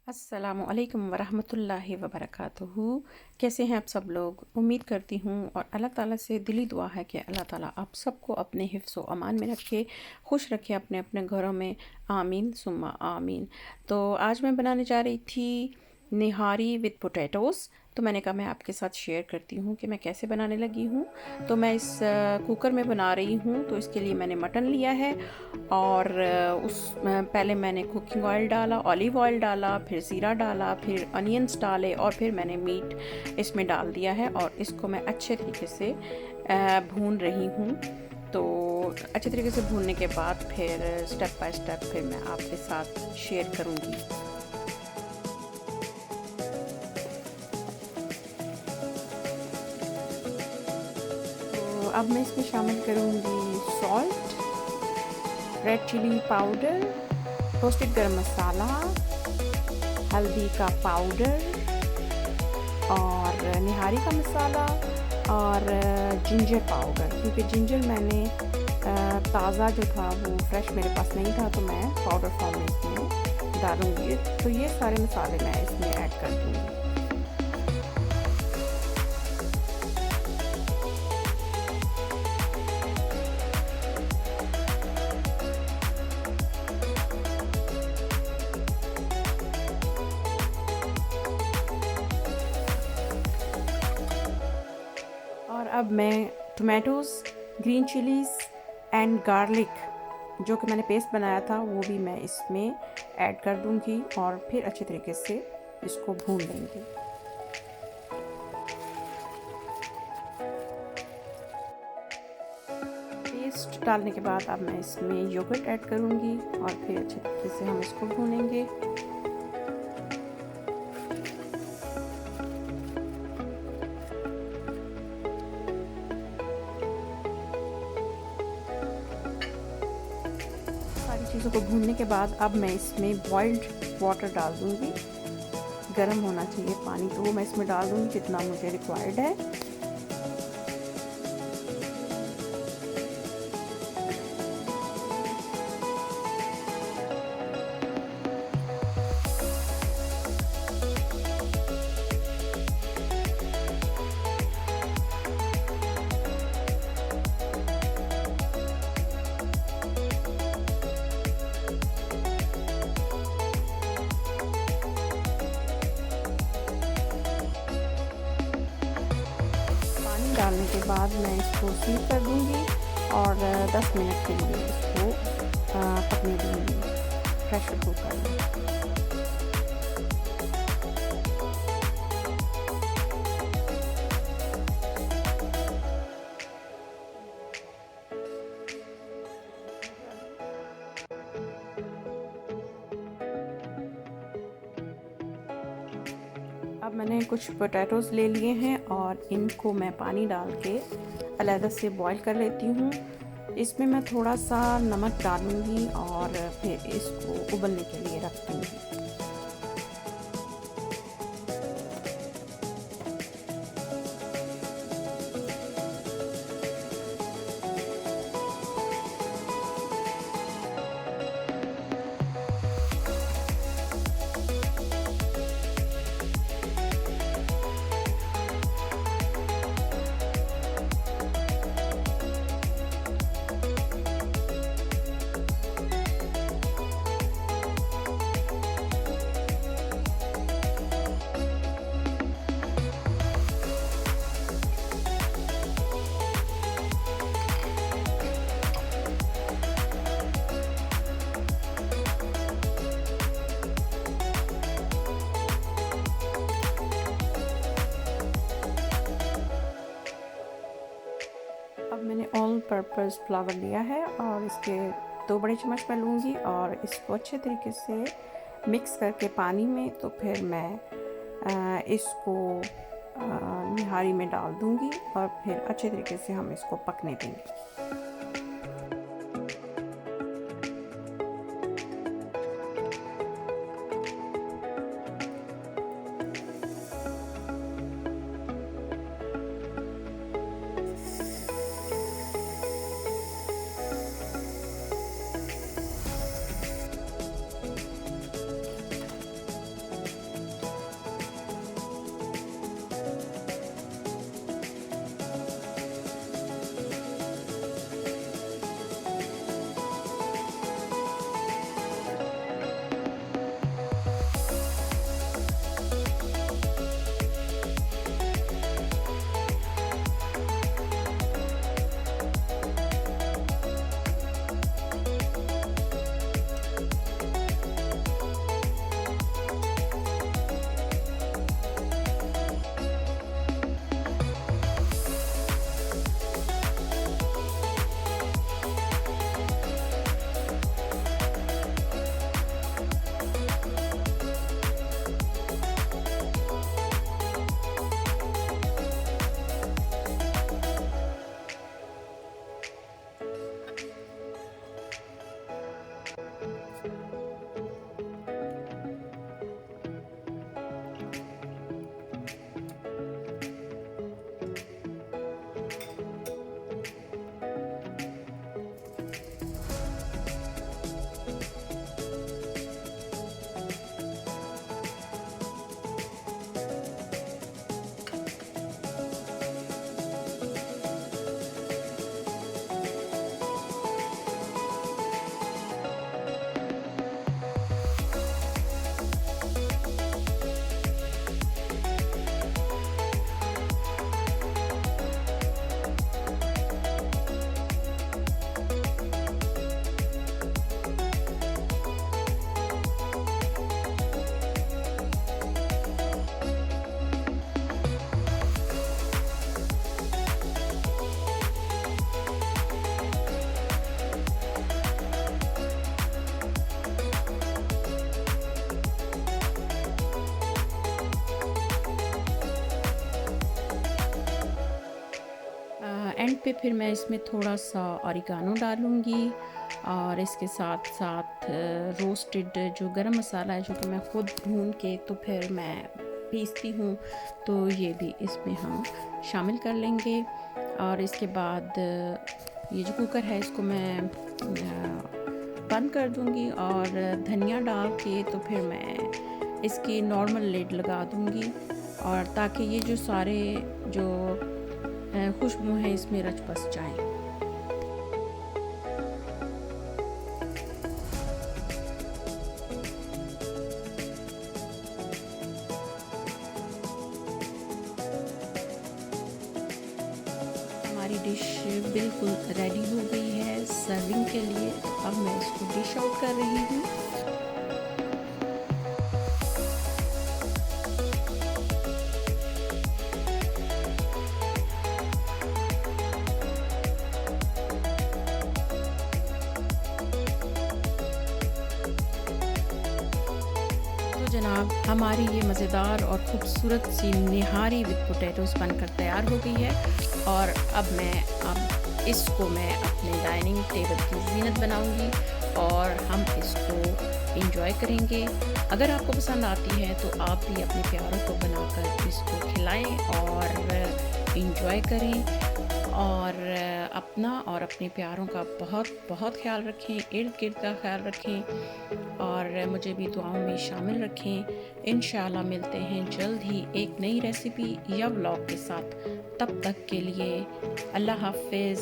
अस्सलामुअलैकुम वरहमतुल्लाहि वबरकातुहू। कैसे हैं आप सब लोग? उम्मीद करती हूँ और अल्लाह ताला से दिली दुआ है कि अल्लाह ताला आप सबको अपने हिफ्ज़ व अमान में रखे, खुश रखे अपने अपने घरों में। आमीन सुम्मा आमीन। तो आज मैं बनाने जा रही थी निहारी विद पोटैटोज़। तो मैंने कहा मैं आपके साथ शेयर करती हूँ कि मैं कैसे बनाने लगी हूँ। तो मैं इस कुकर में बना रही हूँ। तो इसके लिए मैंने मटन लिया है और पहले मैंने कुकिंग ऑयल डाला, ऑलिव ऑयल डाला, फिर ज़ीरा डाला, फिर अनियंस डाले और फिर मैंने मीट इसमें डाल दिया है और इसको मैं अच्छे तरीके से भून रही हूँ। तो अच्छे तरीके से भूनने के बाद फिर स्टेप बाय स्टेप फिर मैं आपके साथ शेयर करूँगी। तो अब मैं इसमें शामिल करूँगी salt, red chili powder, roasted garam masala, हल्दी का पाउडर और निहारी का मसाला और जिंजर पाउडर। क्योंकि जिंजर मैंने ताज़ा जो था वो फ्रेश मेरे पास नहीं था तो मैं पाउडर फॉर्म में इसमें डालूँगी। तो ये सारे मसाले मैं इसमें ऐड कर दूँगी। और अब मैं tomatoes, green chillies and garlic जो कि मैंने पेस्ट बनाया था वो भी मैं इसमें ऐड कर दूंगी और फिर अच्छे तरीके से इसको भून लेंगे। पेस्ट डालने के बाद अब मैं इसमें योगर्ट ऐड करूंगी और फिर अच्छे तरीके से हम इसको भूनेंगे। सारी चीज़ों को भूनने के बाद अब मैं इसमें बॉइल्ड वाटर डाल दूँगी। गर्म होना चाहिए पानी, तो वो मैं इसमें डाल दूँगी जितना मुझे रिक्वायर्ड है। डालने के बाद मैं इसको सील कर दूंगी और 10 मिनट के लिए इसको पकने दूंगी प्रेशर कुकर में। अब मैंने कुछ पोटैटोज़ ले लिए हैं और इनको मैं पानी डाल के अलग से बॉईल कर लेती हूँ। इसमें मैं थोड़ा सा नमक डालूँगी और फिर इसको उबलने के लिए रख दूँगी। अब मैंने ऑल पर्पस फ्लावर लिया है और इसके 2 बड़े चम्मच मैं लूँगी और इसको अच्छे तरीके से मिक्स करके पानी में, तो फिर मैं इसको निहारी में डाल दूँगी और फिर अच्छे तरीके से हम इसको पकने देंगे। एंड पे फिर मैं इसमें थोड़ा सा ऑरिगानो डालूँगी और इसके साथ साथ रोस्टेड जो गरम मसाला है जो कि मैं खुद भून के तो फिर मैं पीसती हूँ, तो ये भी इसमें हम शामिल कर लेंगे। और इसके बाद ये जो कुकर है इसको मैं बंद कर दूँगी और धनिया डाल के तो फिर मैं इसकी नॉर्मल लिड लगा दूँगी, और ताकि ये जो सारे जो खुशबू हैं इसमें रच बस जाएँ। हमारी डिश बिल्कुल रेडी हो गई है सर्विंग के लिए। अब मैं इसको डिश आउट कर रही हूँ। तो जनाब हमारी ये मज़ेदार और ख़ूबसूरत सी निहारी विद पोटैटोज़ बनकर तैयार हो गई है, और अब इसको मैं अपने डाइनिंग टेबल की ज़ीनत बनाऊंगी और हम इसको इंजॉय करेंगे। अगर आपको पसंद आती है तो आप भी अपने प्यारों को बनाकर इसको खिलाएं और इंजॉय करें, और अपना और अपने प्यारों का बहुत बहुत ख्याल रखें, इर्द गिर्द का ख्याल रखें, और मुझे भी दुआओं में शामिल रखें। इंशाल्लाह मिलते हैं जल्द ही एक नई रेसिपी या व्लॉग के साथ। तब तक के लिए अल्लाह हाफ़िज़।